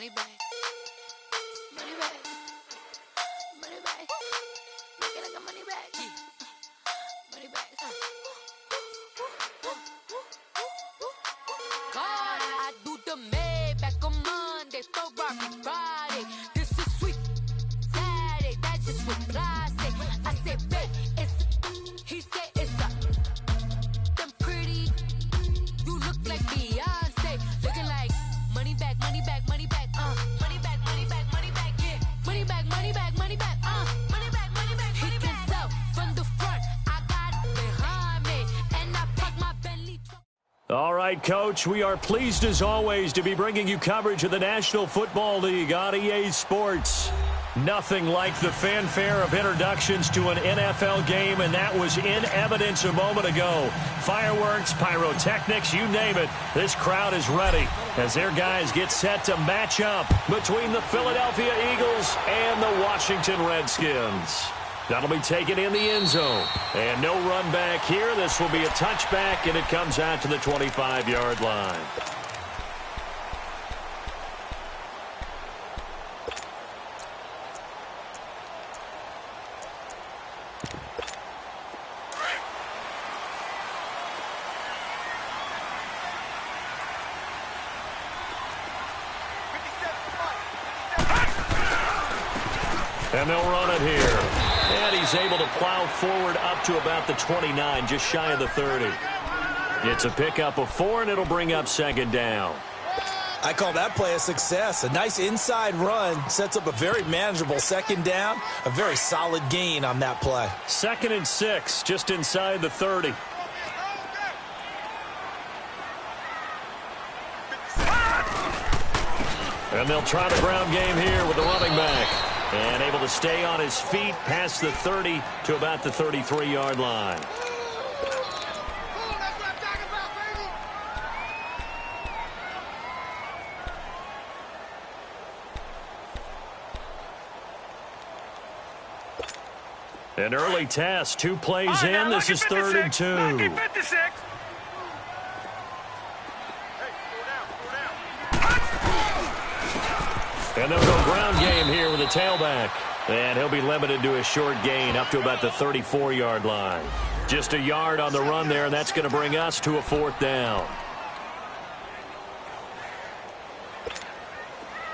money back. Money back. Money back. Make it like a money back. Money back. God, I do the Maybach on Monday, Ferrari Friday. This is sweet Saturday, that's just what I say. I say, babe, he said it's a them pretty. You look like Beyonce, looking like money back, money back, money back, money back, money back, money back, yeah, money back, money back, money back, money back, money back. He can tell from the front, I got it behind me, and I park my Bentley truck. All right, Coach, we are pleased as always to be bringing you coverage of the National Football League on EA Sports. Nothing like the fanfare of introductions to an NFL game, and that was in evidence a moment ago. Fireworks, pyrotechnics, you name it. This crowd is ready as their guys get set to match up between the Philadelphia Eagles and the Washington Redskins. That'll be taken in the end zone. And no run back here. This will be a touchback, and it comes out to the 25-yard line. And they'll run it here. And he's able to plow forward up to about the 29, just shy of the 30. It's a pickup of 4, and it'll bring up second down. I call that play a success. A nice inside run sets up a very manageable second down. A very solid gain on that play. 2nd and 6, just inside the 30. And they'll try the ground game here with the running back. And able to stay on his feet past the 30 to about the 33-yard line. An early test, 2 plays in. This is 3rd and 2. And they'll go ground game here with a tailback. And he'll be limited to a short gain up to about the 34-yard line. Just a yard on the run there, and that's going to bring us to a 4th down.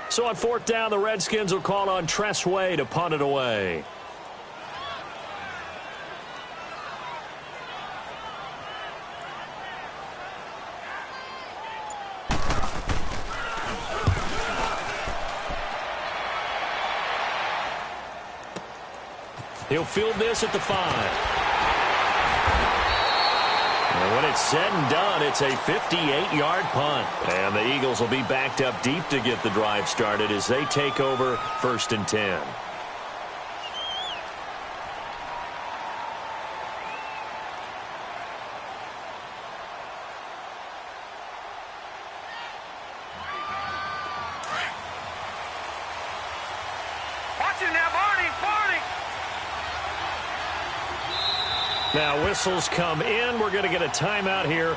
So on 4th down, the Redskins will call on Tress Way to punt it away. He'll field this at the 5. And when it's said and done, it's a 58-yard punt. And the Eagles will be backed up deep to get the drive started as they take over 1st and 10. Now whistles come in. We're going to get a timeout here.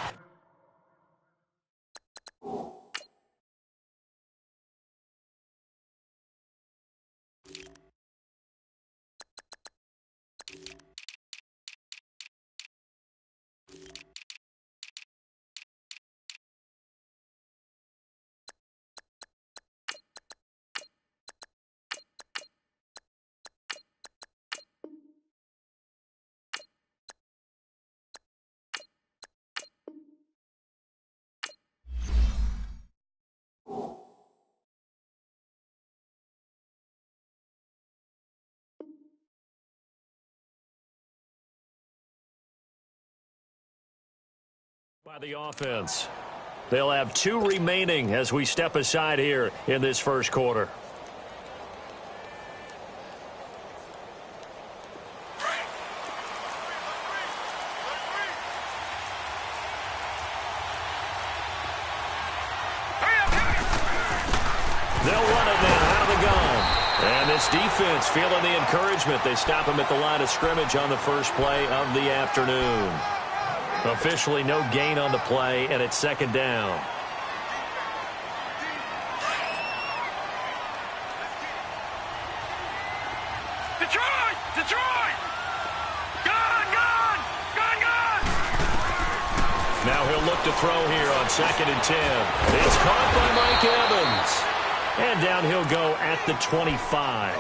By the offense. They'll have 2 remaining as we step aside here in this first quarter. They'll run it now out of the gun. And this defense feeling the encouragement. They stop him at the line of scrimmage on the first play of the afternoon. Officially no gain on the play, and it's 2nd down. Detroit! Detroit! Gone! Gone! Gone! Gone! Now he'll look to throw here on 2nd and 10. It's caught by Mike Evans. And down he'll go at the 25.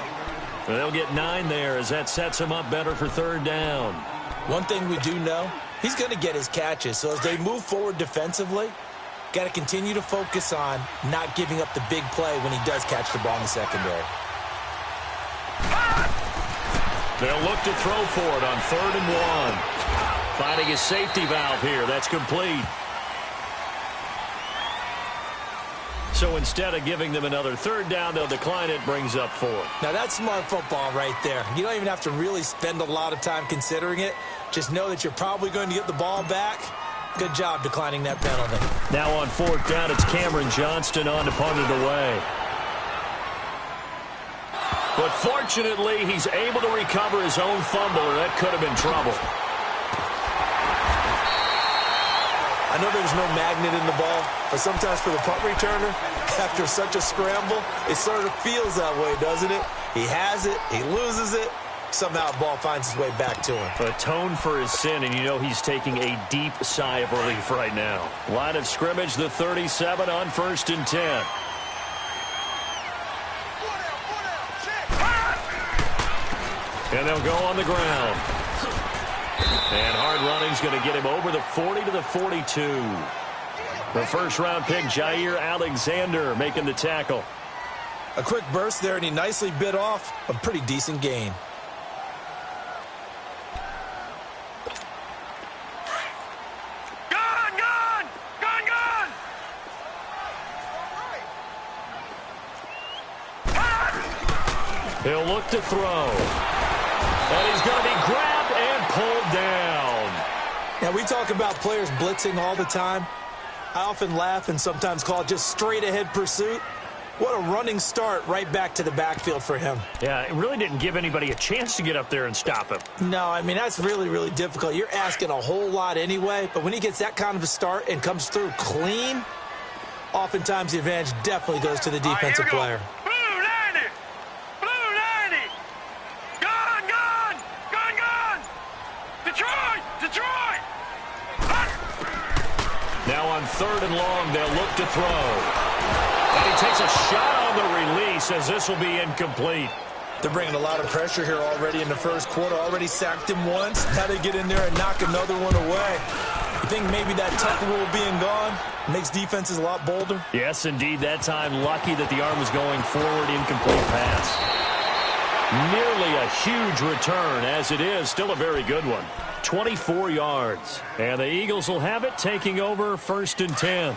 They'll get 9 there as that sets him up better for 3rd down. One thing we do know, he's going to get his catches. So as they move forward defensively, got to continue to focus on not giving up the big play when he does catch the ball in the secondary. They'll look to throw for it on 3rd and 1. Finding his safety valve here. That's complete. So instead of giving them another 3rd down, they'll decline it, brings up 4. Now that's smart football right there. You don't even have to really spend a lot of time considering it. Just know that you're probably going to get the ball back. Good job declining that penalty. Now on 4th down, it's Cameron Johnston on to punt it away. But fortunately, he's able to recover his own fumble, or that could have been trouble. I know there's no magnet in the ball, but sometimes for the punt returner, after such a scramble, it sort of feels that way, doesn't it? He has it, he loses it, somehow the ball finds its way back to him. Atone for his sin, and you know he's taking a deep sigh of relief right now. Line of scrimmage, the 37 on 1st and 10. And they'll go on the ground. And hard running's going to get him over the 40 to the 42. The first-round pick, Jair Alexander, making the tackle. A quick burst there, and he nicely bit off a pretty decent gain. Gone! Gone! Gone! Gone! He'll look to throw. And he's going to be grabbed and pulled down. Now, we talk about players blitzing all the time. I often laugh and sometimes call it just straight-ahead pursuit. What a running start right back to the backfield for him. Yeah, it really didn't give anybody a chance to get up there and stop him. No, I mean, that's really, really difficult. You're asking a whole lot anyway, but when he gets that kind of a start and comes through clean, oftentimes the advantage definitely goes to the defensive player. Blue 90! Blue 90! Gone! Gone! Gone! Gone! Detroit! Detroit! Now on 3rd and long, they'll look to throw. And he takes a shot on the release as this will be incomplete. They're bringing a lot of pressure here already in the first quarter. Already sacked him once. Now they get in there and knock another one away. You think maybe that tuck rule being gone makes defenses a lot bolder? Yes, indeed. That time, lucky that the arm was going forward, incomplete pass. Nearly a huge return, as it is. Still a very good one. 24 yards. And the Eagles will have it, taking over 1st and 10.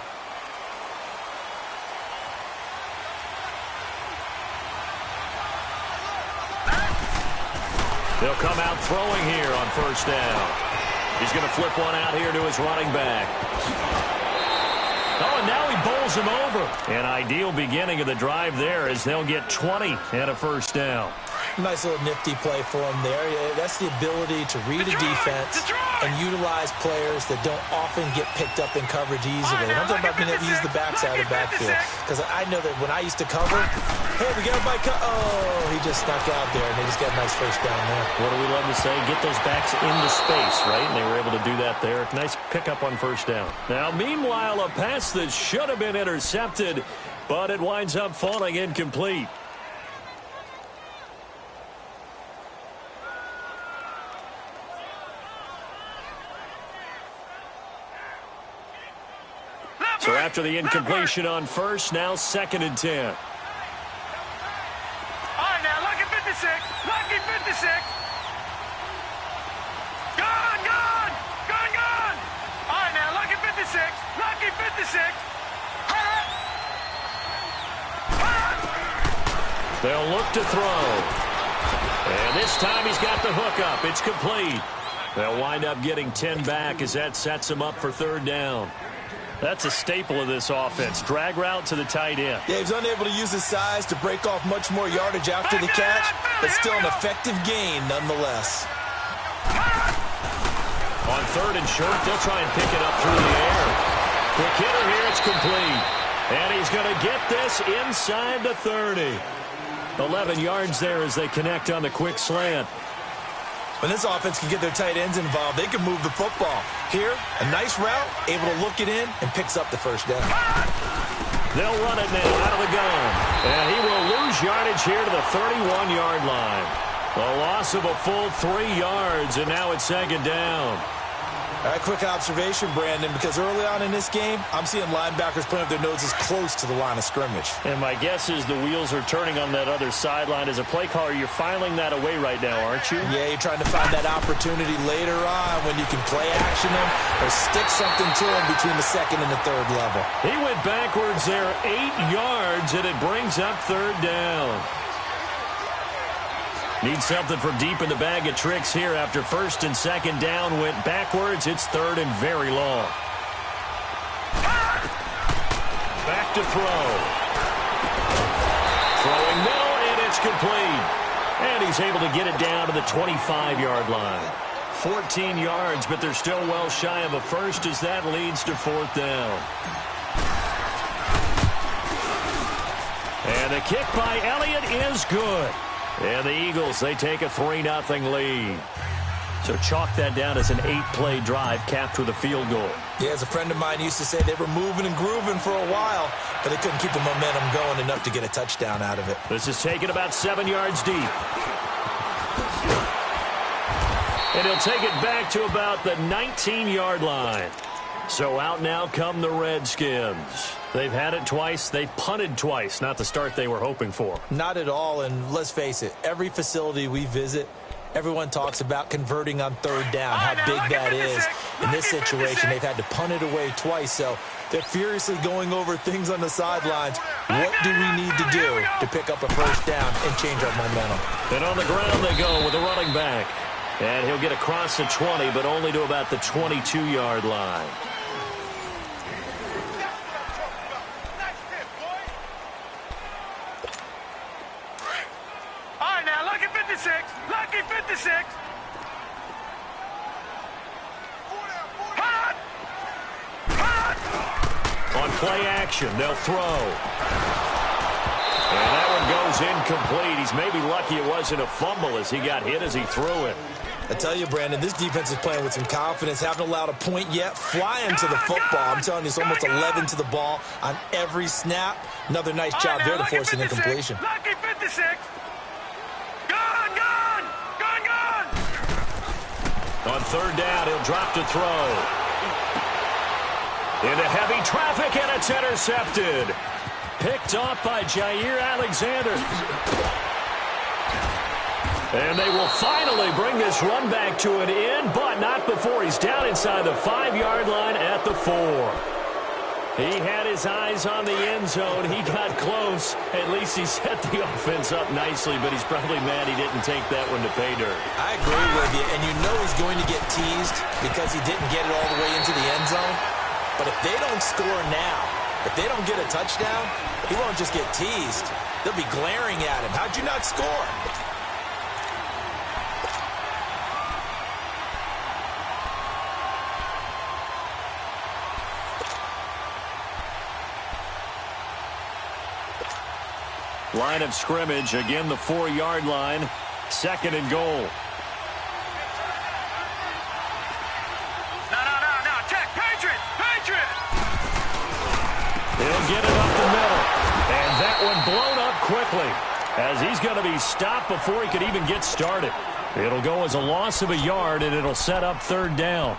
They'll come out throwing here on 1st down. He's going to flip one out here to his running back. Oh, and now he bowls him over. An ideal beginning of the drive there as they'll get 20 and a 1st down. Nice little nifty play for him there. That's the ability to read a defense and utilize players that don't often get picked up in coverage easily. I'm talking about being able to use the backside of the backfield. Because I know that when I used to cover, hey, we got a bike. Oh, he just snuck out there, and they just got a nice 1st down there. What do we love to say? Get those backs into space, right? And they were able to do that there. Nice pickup on 1st down. Now, meanwhile, a pass that should have been intercepted, but it winds up falling incomplete. So after the incompletion on 1st, now 2nd and 10. All right, now, lucky 56. Lucky 56. Gone! Gone! Gone! Gone! All right, now, lucky 56. Lucky 56. They'll look to throw. And this time he's got the hook up. It's complete. They'll wind up getting 10 back as that sets him up for 3rd down. That's a staple of this offense. Drag route to the tight end. Yeah, he's unable to use his size to break off much more yardage after the catch, but still an effective gain nonetheless. On 3rd and short, they'll try and pick it up through the air. Quick hitter here, it's complete. And he's going to get this inside the 30. 11 yards there as they connect on the quick slant. When this offense can get their tight ends involved, they can move the football. Here, a nice route, able to look it in, and picks up the first down. They'll run it now out of the gun. And he will lose yardage here to the 31-yard line. A loss of a full 3 yards, and now it's second down. A quick observation, Brandon, because early on in this game, I'm seeing linebackers putting up their noses close to the line of scrimmage. And my guess is the wheels are turning on that other sideline. As a play caller, you're filing that away right now, aren't you? Yeah, you're trying to find that opportunity later on when you can play action them or stick something to them between the second and the third level. He went backwards there 8 yards, and it brings up third down. Need something from deep in the bag of tricks here after first and second down went backwards. It's third and very long. Back to throw. Throwing middle, and it's complete. And he's able to get it down to the 25-yard line. 14 yards, but they're still well shy of a first as that leads to fourth down. And the kick by Elliott is good. And the Eagles, they take a 3-0 lead. So chalk that down as an 8-play drive capped with a field goal. Yeah, as a friend of mine used to say, they were moving and grooving for a while, but they couldn't keep the momentum going enough to get a touchdown out of it. This is taken about 7 yards deep. And he'll take it back to about the 19-yard line. So out now come the Redskins. They've had it twice. They've punted twice. Not the start they were hoping for. Not at all, and let's face it, every facility we visit, everyone talks about converting on third down, how big that is. In this situation, they've had to punt it away twice, so they're furiously going over things on the sidelines. What do we need to do to pick up a first down and change our momentum? And on the ground they go with a running back. And he'll get across the 20, but only to about the 22-yard line. Lucky 56. Hot. On play action, they'll throw. And that one goes incomplete. He's maybe lucky it wasn't a fumble as he got hit as he threw it. I tell you, Brandon, this defense is playing with some confidence. Haven't allowed a point yet. Flying to the football. I'm telling you, it's almost 11 to the ball on every snap. Another nice job there to force an incompletion. Lucky 56. On third down, he'll drop to throw. Into heavy traffic, and it's intercepted. Picked off by Jair Alexander. And they will finally bring this run back to an end, but not before he's down inside the 5-yard line at the 4. He had his eyes on the end zone. He got close. At least he set the offense up nicely, but he's probably mad he didn't take that one to pay dirt. I agree with you, and you know he's going to get teased because he didn't get it all the way into the end zone. But if they don't score now, if they don't get a touchdown, he won't just get teased. They'll be glaring at him. How'd you not score? Line of scrimmage, again the 4-yard line, second and goal. No, check, Patriot! He'll get it up the middle, and that one blown up quickly as he's going to be stopped before he could even get started. It'll go as a loss of a yard, and it'll set up third down.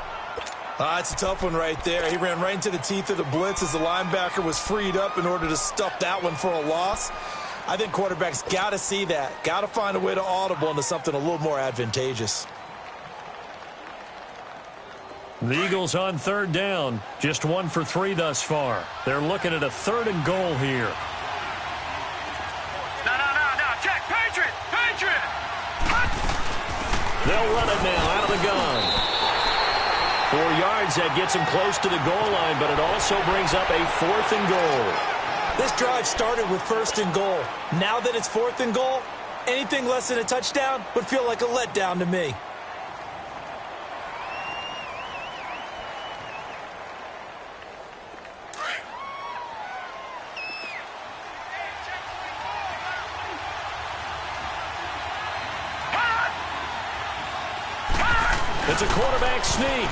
It's a tough one right there. He ran right into the teeth of the blitz as the linebacker was freed up in order to stuff that one for a loss. I think quarterbacks got to see that. Got to find a way to audible into something a little more advantageous. The Eagles on third down. Just 1 for 3 thus far. They're looking at a third and goal here. No, check, Patriot! They'll run it now out of the gun. 4 yards, that gets him close to the goal line, but it also brings up a 4th and goal. This drive started with 1st and goal. Now that it's 4th and goal, anything less than a touchdown would feel like a letdown to me. It's a quarterback sneak.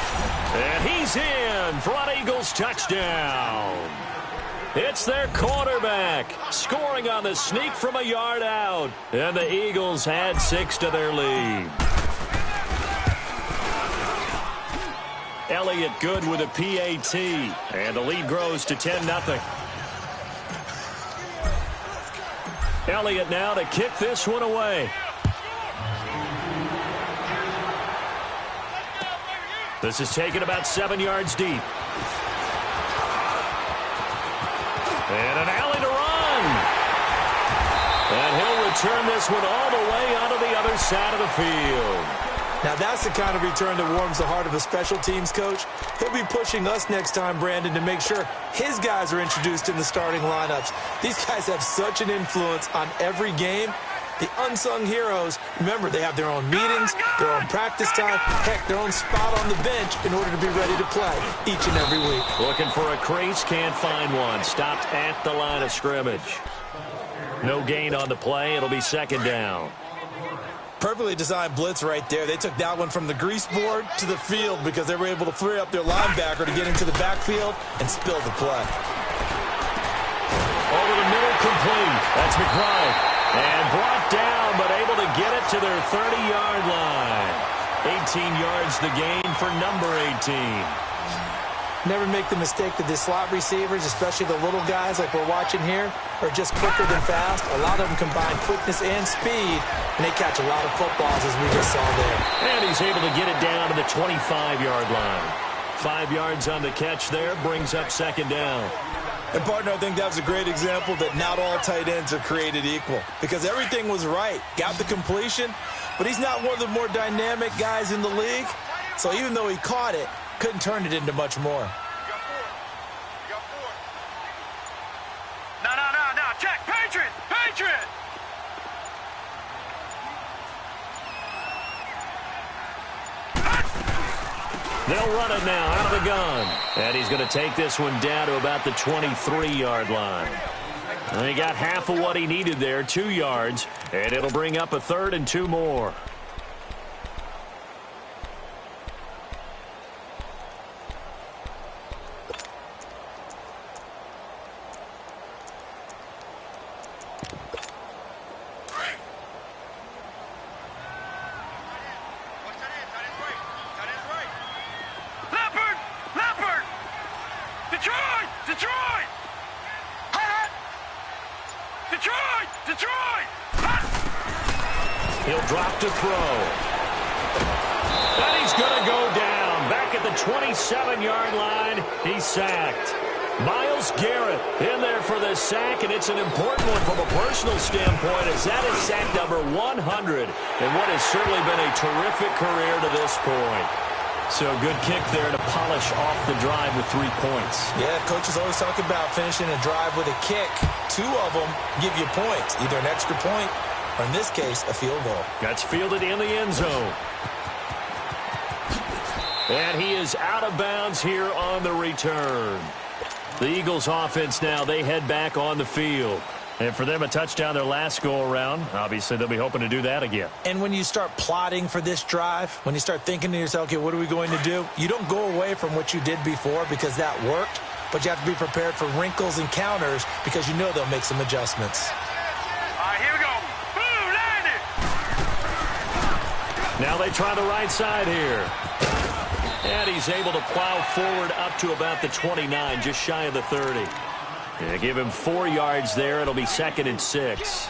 And he's in for an Eagles touchdown. It's their quarterback scoring on the sneak from a yard out. And the Eagles add 6 to their lead. Elliott good with a PAT. And the lead grows to 10-0. Elliott now to kick this one away. This is taken about 7 yards deep. And an alley to run. And he'll return this one all the way onto the other side of the field. Now that's the kind of return that warms the heart of a special teams coach. He'll be pushing us next time, Brandon, to make sure his guys are introduced in the starting lineups. These guys have such an influence on every game. The unsung heroes, remember, they have their own meetings, their own practice time, heck, their own spot on the bench in order to be ready to play each and every week. Looking for a crease, can't find one. Stopped at the line of scrimmage. No gain on the play. It'll be second down. Perfectly designed blitz right there. They took that one from the grease board to the field because they were able to free up their linebacker to get into the backfield and spill the play. Over the middle, complete. That's McBride. And brought down, but able to get it to their 30-yard line. 18 yards the gain for number 18. Never make the mistake that the slot receivers, especially the little guys like we're watching here, are just quicker than fast. A lot of them combine quickness and speed, and they catch a lot of footballs, as we just saw there. And he's able to get it down to the 25-yard line. 5 yards on the catch there, brings up second down. And, partner, I think that was a great example that not all tight ends are created equal because everything was right. Got the completion, but he's not one of the more dynamic guys in the league. So even though he caught it, couldn't turn it into much more. You got 4. No. Check. Patriot. They'll run it now out of the gun. And he's going to take this one down to about the 23-yard line. And he got half of what he needed there, 2 yards. And it'll bring up a 3rd and 2 more. He'll drop to throw. And he's going to go down. Back at the 27-yard line, he's sacked. Miles Garrett in there for the sack, and it's an important one from a personal standpoint as that is sack number 100 and what has certainly been a terrific career to this point. So good kick there to polish off the drive with 3 points. Yeah, coaches always talk about finishing a drive with a kick. 2 of them give you points, either an extra point or, in this case, a field goal. That's fielded in the end zone. And he is out of bounds here on the return. The Eagles offense now, they head back on the field. And for them, a touchdown their last go-around. Obviously, they'll be hoping to do that again. And when you start plotting for this drive, when you start thinking to yourself, okay, what are we going to do? You don't go away from what you did before because that worked, but you have to be prepared for wrinkles and counters because you know they'll make some adjustments. All right, here we go. Boom, landed. Now they try the right side here. And he's able to plow forward up to about the 29, just shy of the 30. Yeah, give him 4 yards there. It'll be 2nd and 6.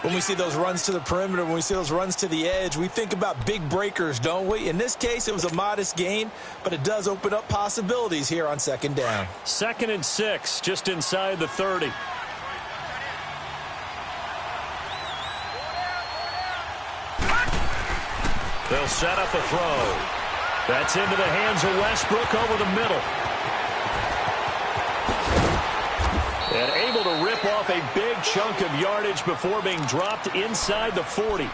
When we see those runs to the perimeter, when we see those runs to the edge, we think about big breakers, don't we? In this case, it was a modest gain, but it does open up possibilities here on 2nd down. 2nd and 6, just inside the 30. They'll set up a throw. That's into the hands of Westbrook over the middle. And able to rip off a big chunk of yardage before being dropped inside the 40.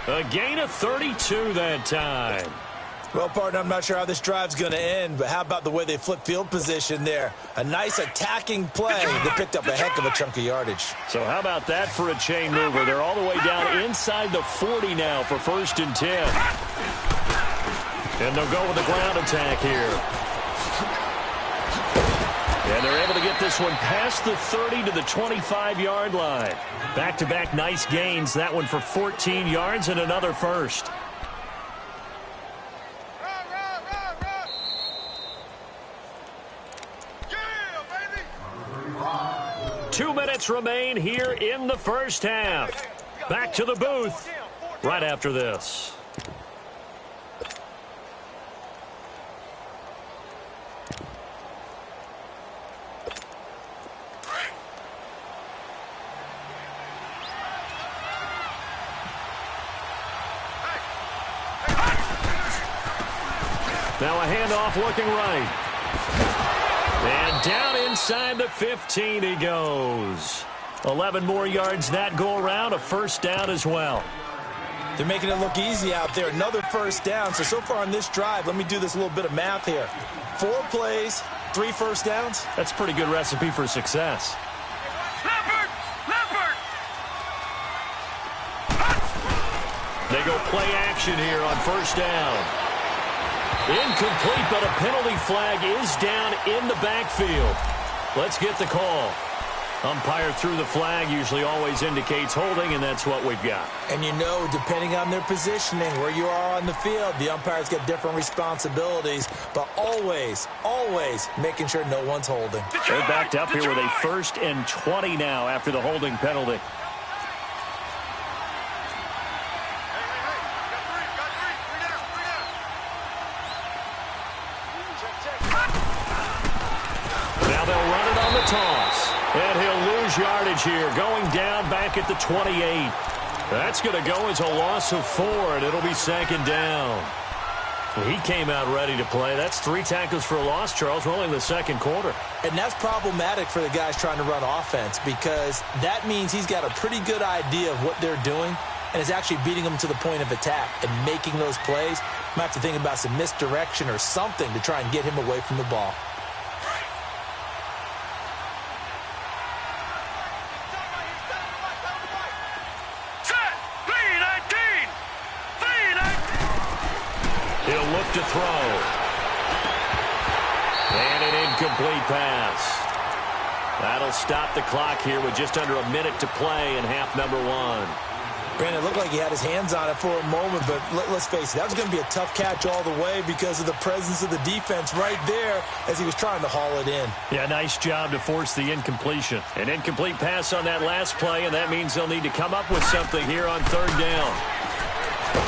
A gain of 32 that time. Well, partner, I'm not sure how this drive's going to end, but how about the way they flip field position there? A nice attacking play that picked up a heck of a chunk of yardage. So how about that for a chain mover? They're all the way down inside the 40 now for 1st and 10. And they'll go with the ground attack here. And they're able to get this one past the 30 to the 25-yard line. Back-to-back nice gains. That one for 14 yards and another first. 2 minutes remain here in the first half. Back to the booth right after this. Now a handoff looking right. And down inside the 15 he goes. 11 more yards that go around, a first down as well. They're making it look easy out there. Another first down. So far on this drive, let me do this little bit of math here. 4 plays, 3 first downs. That's a pretty good recipe for success. Leopard! They go play action here on first down. Incomplete, but a penalty flag is down in the backfield. Let's get the call. Umpire threw the flag, usually always indicates holding, and that's what we've got. And you know, depending on their positioning, where you are on the field, the umpires get different responsibilities, but always, always making sure no one's holding. They're backed up here with a 1st and 20 now after the holding penalty. Now they'll run it on the toss. And he'll lose yardage here, going down back at the 28. That's going to go as a loss of 4, and it'll be 2nd down. He came out ready to play. That's 3 tackles for a loss, Charles. We're only in the 2nd quarter. And that's problematic for the guys trying to run offense, because that means he's got a pretty good idea of what they're doing and is actually beating them to the point of attack and making those plays. Might have to think about some misdirection or something to try and get him away from the ball. He'll look to throw. And an incomplete pass. That'll stop the clock here with just under a minute to play in half number 1. Brandon, it looked like he had his hands on it for a moment, but let's face it, that was going to be a tough catch all the way because of the presence of the defense right there as he was trying to haul it in. Yeah, nice job to force the incompletion. An incomplete pass on that last play, and that means they'll need to come up with something here on 3rd down.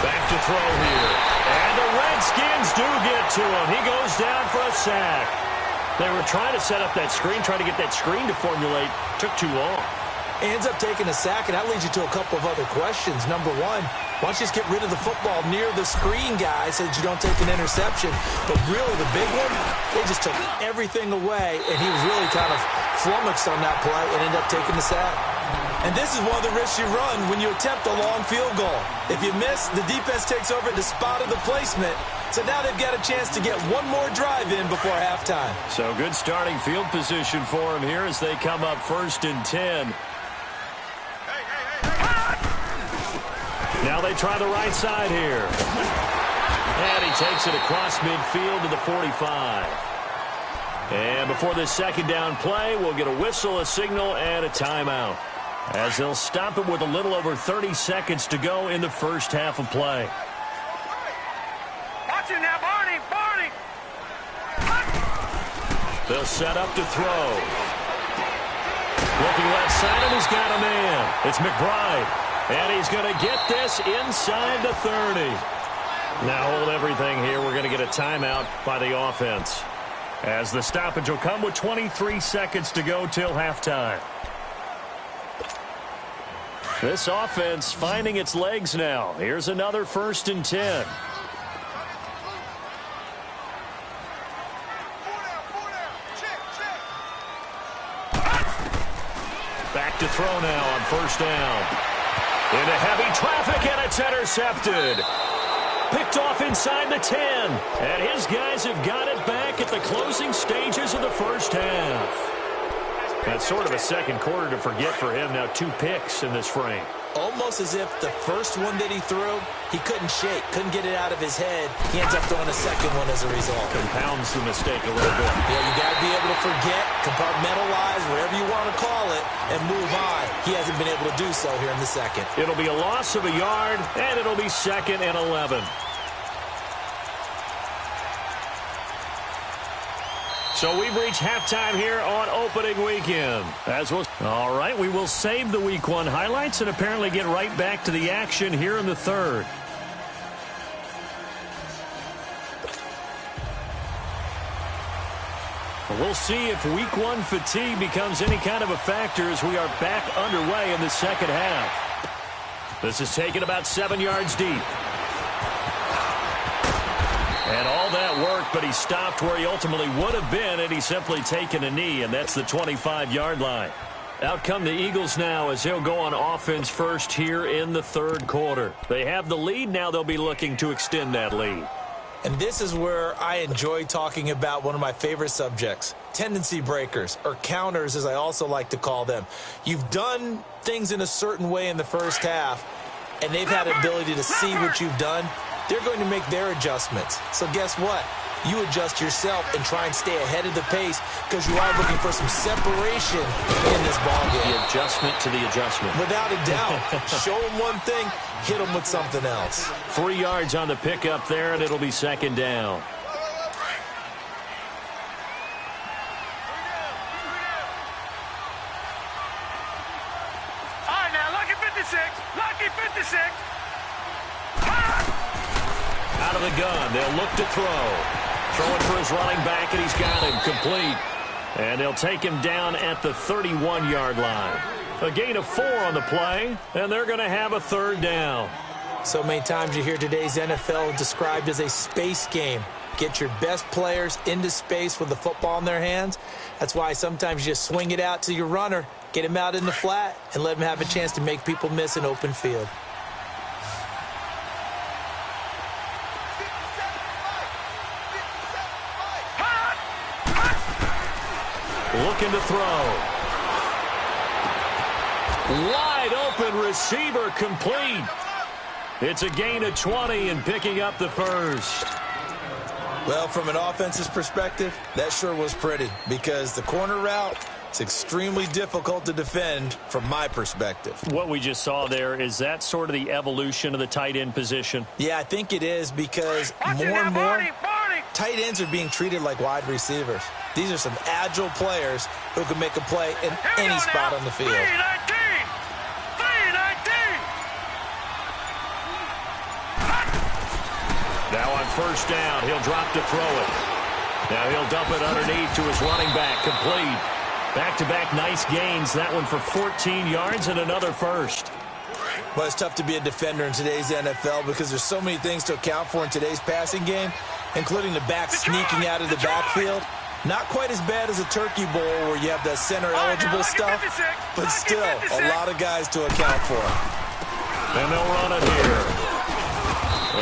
Back to throw here. And the Redskins do get to him. He goes down for a sack. They were trying to set up that screen, trying to get that screen to formulate. Took too long. He ends up taking a sack, and that leads you to a couple of other questions. Number 1, why don't you just get rid of the football near the screen guy so that you don't take an interception? But really, the big one, they just took everything away, and he was really kind of flummoxed on that play and ended up taking the sack. And this is one of the risks you run when you attempt a long field goal. If you miss, the defense takes over the spot of the placement. So now they've got a chance to get one more drive in before halftime. So good starting field position for him here as they come up 1st and 10. Now they try the right side here. And he takes it across midfield to the 45. And before this 2nd down play, we'll get a whistle, a signal, and a timeout, as they'll stop it with a little over 30 seconds to go in the first half of play. Watch it now, Barney! They'll set up to throw. Looking left side, and he's got a man. It's McBride. And he's going to get this inside the 30. Now hold everything here. We're going to get a timeout by the offense, as the stoppage will come with 23 seconds to go till halftime. This offense finding its legs now. Here's another 1st and 10. Back to throw now on 1st down. Into heavy traffic, and it's intercepted. Picked off inside the 10. And his guys have got it back at the closing stages of the first half. That's sort of a 2nd quarter to forget for him. Now 2 picks in this frame. almost as if the first one that he threw, he couldn't shake, couldn't get it out of his head. He ends up throwing a second one as a result. Compounds the mistake a little bit. Yeah, you got to be able to forget, compartmentalize, whatever you want to call it, and move on. He hasn't been able to do so here in the second. It'll be a loss of a yard, and it'll be 2nd and 11. So we've reached halftime here on opening weekend. All right, we will save the Week 1 highlights and apparently get right back to the action here in the third. We'll see if Week 1 fatigue becomes any kind of a factor as we are back underway in the second half. This is taken about 7 yards deep. And all that work, but he stopped where he ultimately would have been had he simply taken a knee, and that's the 25-yard line. Out come the Eagles now as he'll go on offense first here in the third quarter. They have the lead. Now they'll be looking to extend that lead. And this is where I enjoy talking about one of my favorite subjects, tendency breakers, or counters as I also like to call them. You've done things in a certain way in the first half, and they've had an ability to see what you've done. They're going to make their adjustments. So guess what? You adjust yourself and try and stay ahead of the pace because you are looking for some separation in this ballgame. The adjustment to the adjustment. Without a doubt. Show them one thing, hit them with something else. 3 yards on the pickup there, and it'll be 2nd down. All right, now, lucky 56. Lucky 56. Out of the gun, they'll look to throw. Throwing for his running back, and he's got him complete. And they'll take him down at the 31-yard line. A gain of 4 on the play, and they're going to have a 3rd down. So many times you hear today's NFL described as a space game. Get your best players into space with the football in their hands. That's why sometimes you just swing it out to your runner, get him out in the flat, and let him have a chance to make people miss an open field. Looking to throw. Wide open receiver complete. It's a gain of 20 and picking up the first. Well, from an offense's perspective, that sure was pretty because the corner route is extremely difficult to defend from my perspective. What we just saw there, is that sort of the evolution of the tight end position? Yeah, I think it is because more and more tight ends are being treated like wide receivers. These are some agile players who can make a play in any spot on the field. 3-19. Now on first down, he'll drop to throw it. Now he'll dump it underneath to his running back, complete. Back-to-back nice gains, that one for 14 yards and another first. Well, it's tough to be a defender in today's NFL because there's so many things to account for in today's passing game, including the back sneaking out of the backfield. Not quite as bad as a turkey bowl where you have the center-eligible stuff, but still a lot of guys to account for. And they'll run it here.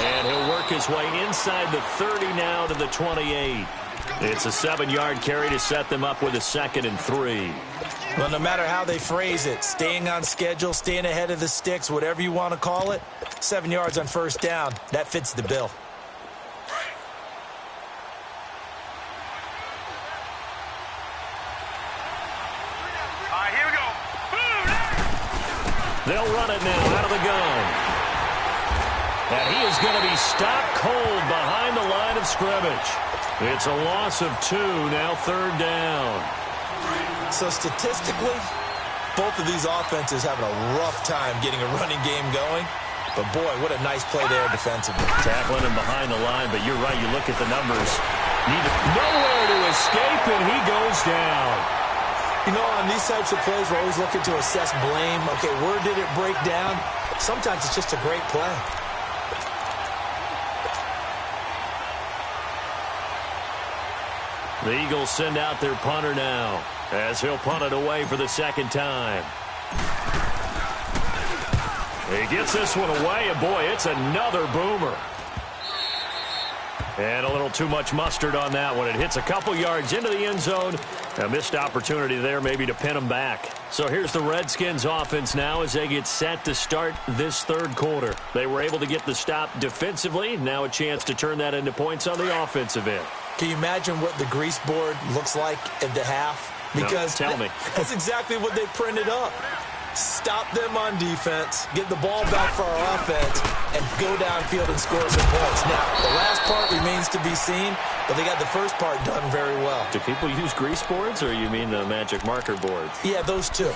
And he'll work his way inside the 30 now to the 28. It's a 7-yard carry to set them up with a 2nd and 3. Well, no matter how they phrase it, staying on schedule, staying ahead of the sticks, whatever you want to call it, 7 yards on first down, that fits the bill. They'll run it now out of the gun. And he is going to be stopped cold behind the line of scrimmage. It's a loss of 2, now 3rd down. So statistically, both of these offenses having a rough time getting a running game going. But boy, what a nice play there defensively. Tackling him behind the line, but you're right, you look at the numbers. Nowhere to escape, and he goes down. You know, on these types of plays, we're always looking to assess blame. Okay, where did it break down? Sometimes it's just a great play. The Eagles send out their punter now as he'll punt it away for the 2nd time. He gets this one away, and boy, it's another boomer. And a little too much mustard on that one. It hits a couple yards into the end zone. A missed opportunity there maybe to pin them back. So here's the Redskins offense now as they get set to start this third quarter. They were able to get the stop defensively. Now a chance to turn that into points on the offensive end. Can you imagine what the grease board looks like at the half? Because no, tell me. That's exactly what they printed up. Stop them on defense, get the ball back for our offense, and go downfield and score some points. Now, the last part remains to be seen, but they got the first part done very well. Do people use grease boards, or you mean the magic marker boards? Yeah, those two.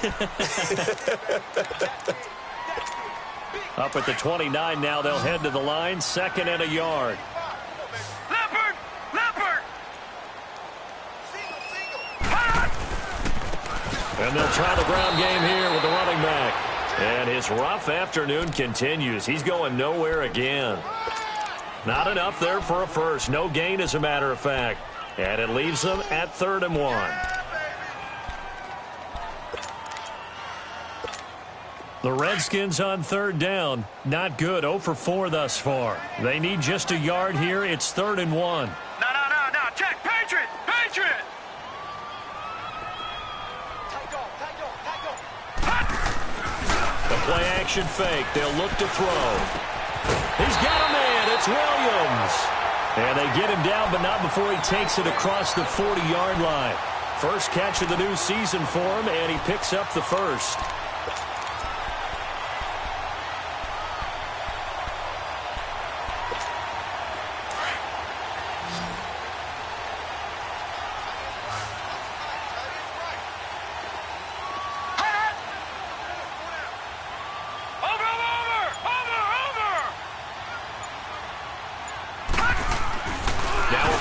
Up at the 29 now, they'll head to the line, 2nd and a yard. Leopard! Leopard! And they'll try the ground game here with the running back. And his rough afternoon continues. He's going nowhere again. Not enough there for a first. No gain, as a matter of fact. And it leaves them at 3rd and 1. The Redskins on 3rd down. Not good. 0 for 4 thus far. They need just a yard here. It's 3rd and 1. No. Check. Patriot! Patriot! The play-action fake. They'll look to throw. He's got a man. It's Williams. And they get him down, but not before he takes it across the 40-yard line. First catch of the new season for him, and he picks up the first.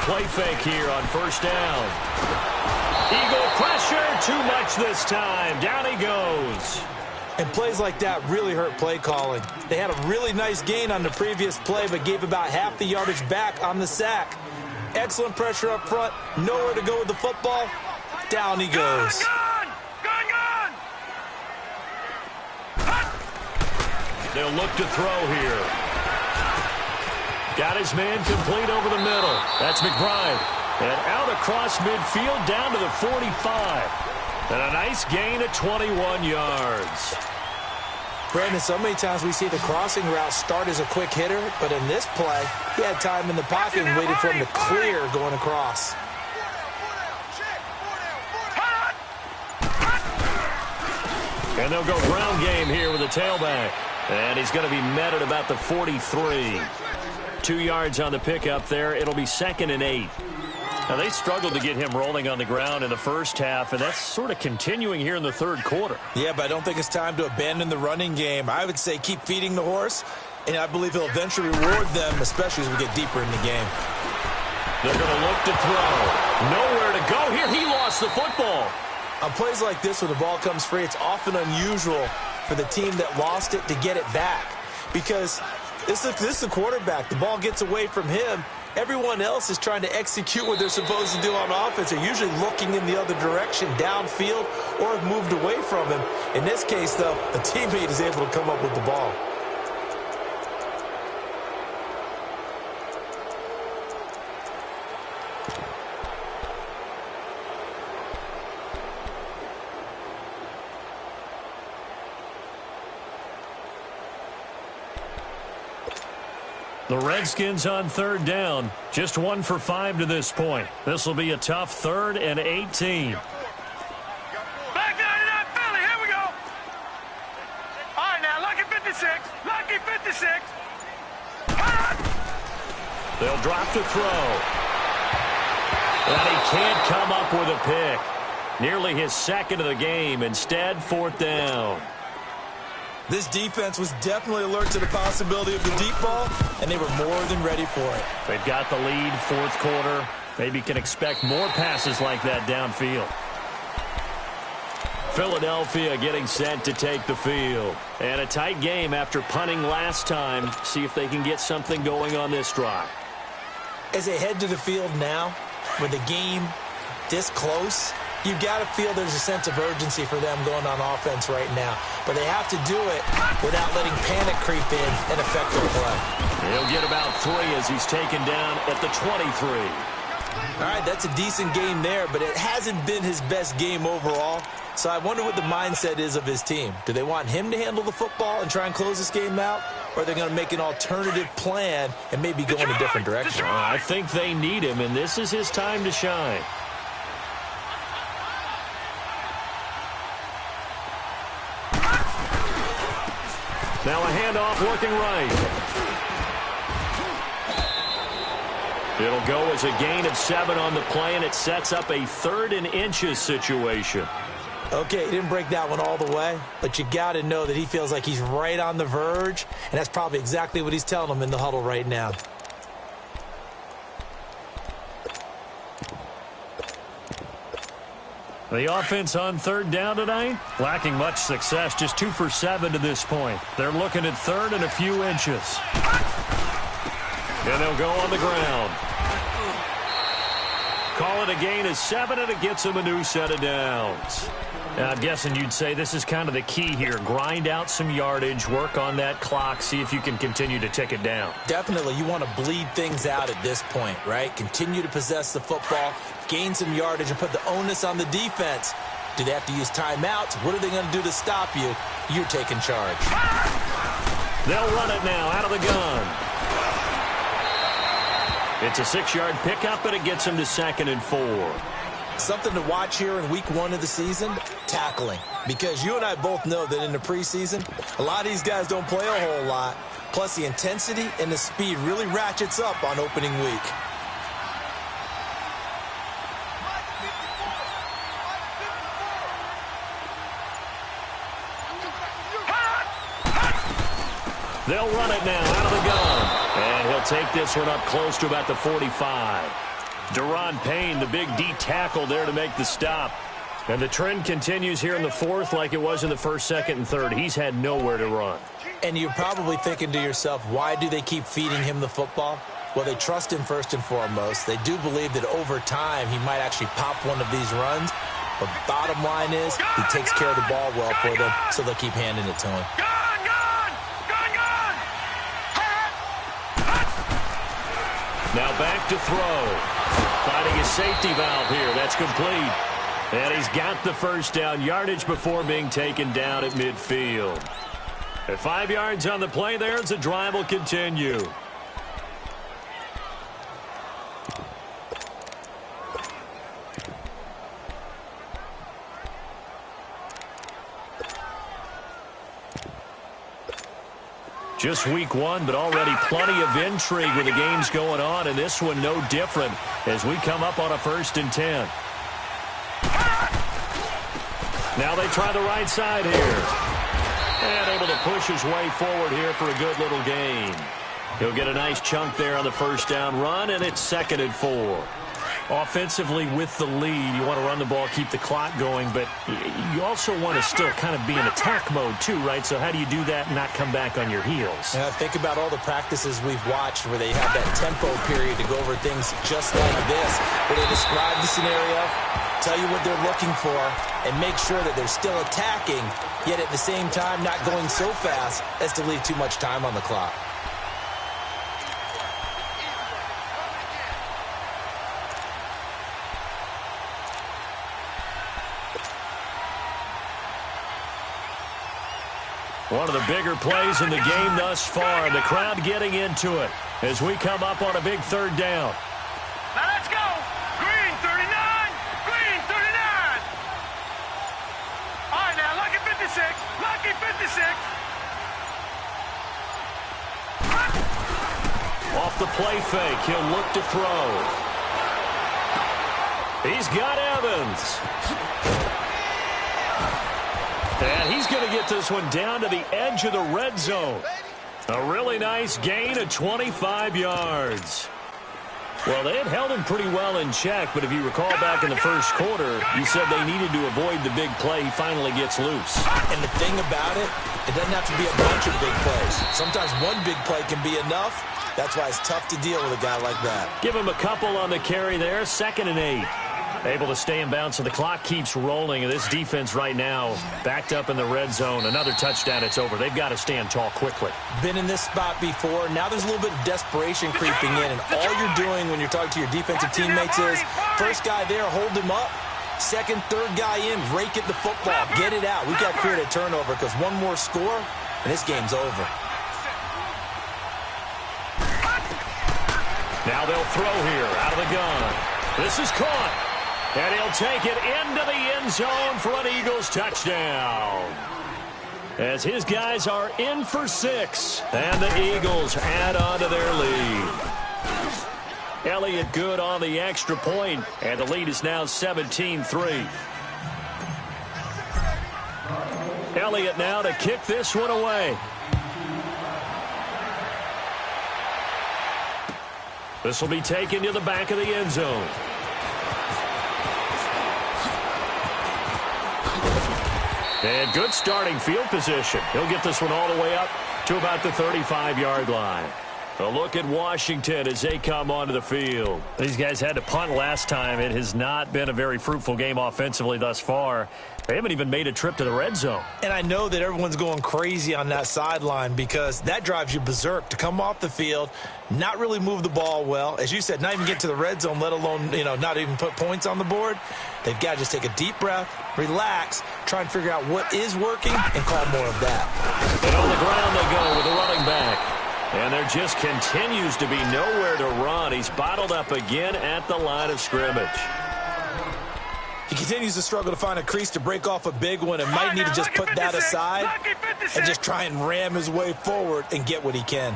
Play fake here on 1st down. Eagle pressure, too much this time. Down he goes. And plays like that really hurt play calling. They had a really nice gain on the previous play, but gave about half the yardage back on the sack. Excellent pressure up front. Nowhere to go with the football. Down he goes. Gun! They'll look to throw here. Got his man complete over the middle. That's McBride. And out across midfield down to the 45. And a nice gain of 21 yards. Brandon, so many times we see the crossing route start as a quick hitter, but in this play, he had time in the pocket and waited for him to clear going across. And they'll go ground game here with a tailback. And he's going to be met at about the 43. 2 yards on the pickup there. It'll be 2nd and 8. Now, they struggled to get him rolling on the ground in the first half, and that's sort of continuing here in the third quarter. Yeah, but I don't think it's time to abandon the running game. I would say keep feeding the horse, and I believe he'll eventually reward them, especially as we get deeper in the game. They're going to look to throw. Nowhere to go here. He lost the football. On plays like this where the ball comes free, it's often unusual for the team that lost it to get it back because this is the quarterback. The ball gets away from him. Everyone else is trying to execute what they're supposed to do on offense. They're usually looking in the other direction, downfield, or have moved away from him. In this case, though, the teammate is able to come up with the ball. The Redskins on 3rd down. Just 1 for 5 to this point. This will be a tough 3rd and 18. Back 99 Philly, here we go. All right, now, lucky 56. Lucky 56. They'll drop to throw. And he can't come up with a pick. Nearly his 2nd of the game. Instead, 4th down. This defense was definitely alert to the possibility of the deep ball, and they were more than ready for it. They've got the lead, 4th quarter. Maybe can expect more passes like that downfield. Philadelphia getting set to take the field. And a tight game after punting last time. See if they can get something going on this drive. As they head to the field now, with the game this close, You've got to feel there's a sense of urgency for them going on offense right now. But they have to do it without letting panic creep in and affect their play. He'll get about 3 as he's taken down at the 23. All right, that's a decent game there, but it hasn't been his best game overall. So I wonder what the mindset is of his team. Do they want him to handle the football and try and close this game out? Or are they going to make an alternative plan and maybe go in a different direction? I think they need him, and this is his time to shine. Now a handoff working right. It'll go as a gain of 7 on the play, and it sets up a 3rd and inches situation. Okay, he didn't break that one all the way, but you got to know that he feels like he's right on the verge, and that's probably exactly what he's telling them in the huddle right now. The offense on 3rd down tonight, lacking much success, just 2 for 7 to this point. They're looking at 3rd and a few inches. And they'll go on the ground. Call it a gain of 7, and it gets them a new set of downs. Now, I'm guessing you'd say this is kind of the key here. Grind out some yardage, work on that clock, see if you can continue to tick it down. Definitely. You want to bleed things out at this point, right? Continue to possess the football, gain some yardage, and put the onus on the defense. Do they have to use timeouts? What are they going to do to stop you? You're taking charge. They'll run it now out of the gun. It's a 6-yard pickup, and it gets them to 2nd and 4. Something to watch here in week 1 of the season, tackling. Because you and I both know that in the preseason, a lot of these guys don't play a whole lot. Plus, the intensity and the speed really ratchets up on opening week. They'll run it now out of the gun. And he'll take this one up close to about the 45. Deron Payne, the big D tackle there to make the stop. And the trend continues here in the 4th like it was in the 1st, 2nd, and 3rd. He's had nowhere to run. And you're probably thinking to yourself, why do they keep feeding him the football? Well, they trust him first and foremost. They do believe that over time he might actually pop one of these runs. But bottom line is he takes care of the ball well for them, so they'll keep handing it to him. Now back to throw. Finding his safety valve here. That's complete. And he's got the 1st down yardage before being taken down at midfield. At 5 yards on the play there, the drive will continue. Just week 1, but already plenty of intrigue with the games going on, and this one no different as we come up on a 1st and 10. Now they try the right side here. And able to push his way forward here for a good little gain. He'll get a nice chunk there on the 1st down run, and it's 2nd and 4. Offensively with the lead, you want to run the ball, keep the clock going, but you also want to still kind of be in attack mode too, right? So how do you do that and not come back on your heels? Yeah, think about all the practices we've watched where they have that tempo period to go over things just like this, where they describe the scenario, tell you what they're looking for, and make sure that they're still attacking, yet at the same time not going so fast as to leave too much time on the clock. One of the bigger plays in the game thus far. The crowd getting into it as we come up on a big 3rd down. Now let's go. Green 39. Green 39. All right, now lucky 56. Lucky 56. Off the play fake, he'll look to throw. He's got Evans. And he's going to get this one down to the edge of the red zone. A really nice gain of 25 yards. Well, they had held him pretty well in check, but if you recall back in the 1st quarter, you said they needed to avoid the big play. He finally gets loose. And the thing about it, it doesn't have to be a bunch of big plays. Sometimes one big play can be enough. That's why it's tough to deal with a guy like that. Give him a couple on the carry there, 2nd and 8. Able to stay in bounds, so the clock keeps rolling. And this defense right now backed up in the red zone. Another touchdown, it's over. They've got to stand tall quickly. Been in this spot before. Now there's a little bit of desperation creeping in. And all you're doing when you're talking to your defensive teammates is, first guy there, hold him up. Second, third guy in, rake at the football. Get it out. We've got to create a turnover because one more score, and this game's over. Now they'll throw here out of the gun. This is caught. And he'll take it into the end zone for an Eagles touchdown. As his guys are in for 6. And the Eagles add on to their lead. Elliott good on the extra point, and the lead is now 17-3. Elliott now to kick this one away. This will be taken to the back of the end zone. And good starting field position. He'll get this one all the way up to about the 35-yard line. A look at Washington as they come onto the field. These guys had to punt last time. It has not been a very fruitful game offensively thus far. They haven't even made a trip to the red zone. And I know that everyone's going crazy on that sideline because that drives you berserk to come off the field, not really move the ball well. As you said, not even get to the red zone, let alone, not even put points on the board. They've got to just take a deep breath, relax, try and figure out what is working, and call more of that. And on the ground they go with the running back. And there just continues to be nowhere to run. He's bottled up again at the line of scrimmage. He continues to struggle to find a crease to break off a big one and might need to just put that aside and just try and ram his way forward and get what he can.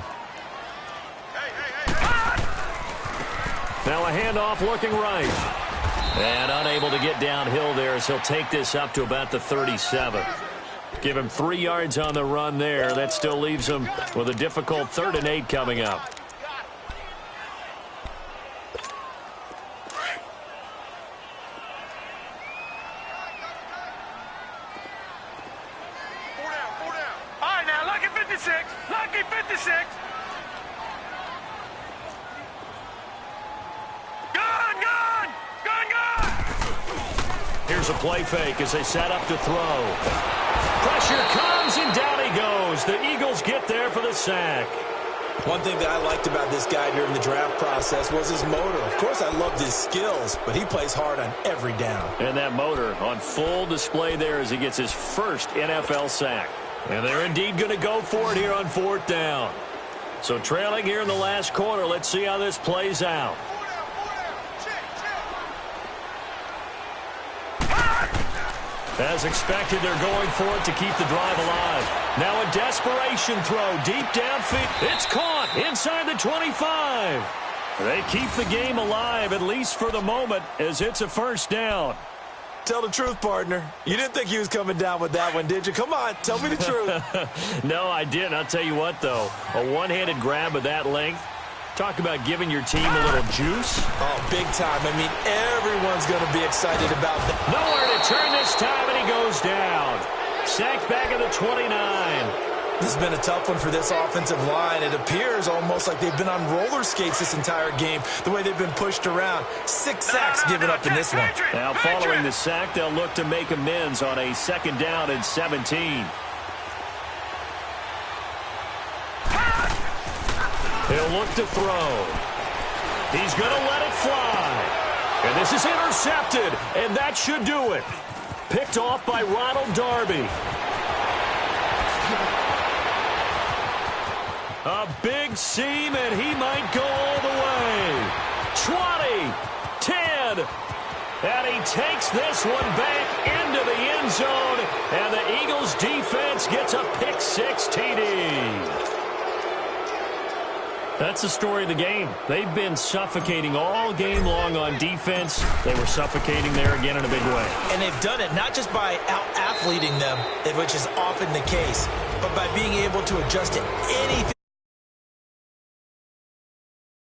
Now a handoff looking right. And unable to get downhill there as he'll take this up to about the 37. Give him 3 yards on the run there. That still leaves him with a difficult 3rd and 8 coming up. All right, now, lucky 56. Lucky 56. Gun. Here's a play fake as they set up to throw. Pressure comes, and down he goes. The Eagles get there for the sack. One thing that I liked about this guy during the draft process was his motor. Of course, I loved his skills, but he plays hard on every down. And that motor on full display there as he gets his first NFL sack. And they're indeed going to go for it here on 4th down. So trailing here in the last quarter, let's see how this plays out. As expected, they're going for it to keep the drive alive. Now a desperation throw deep downfield. It's caught inside the 25. They keep the game alive, at least for the moment, as it's a 1st down. Tell the truth, partner. You didn't think he was coming down with that one, did you? Come on, tell me the truth. No, I didn't. I'll tell you what, though. A one-handed grab of that length. Talk about giving your team a little juice. Oh, big time. I mean, everyone's going to be excited about that. Nowhere to turn this time, and he goes down. Sacked back at the 29. This has been a tough one for this offensive line. It appears almost like they've been on roller skates this entire game, the way they've been pushed around. 6 sacks given up in this one. Now, following the sack, they'll look to make amends on a 2nd down and 17. He'll look to throw. He's going to let it fly. And this is intercepted, and that should do it. Picked off by Ronald Darby. A big seam, and he might go all the way. 20, 10, and he takes this one back into the end zone, and the Eagles defense gets a pick 6 TD. That's the story of the game. They've been suffocating all game long on defense. They were suffocating there again in a big way. And they've done it not just by out-athleting them, which is often the case, but by being able to adjust to anything.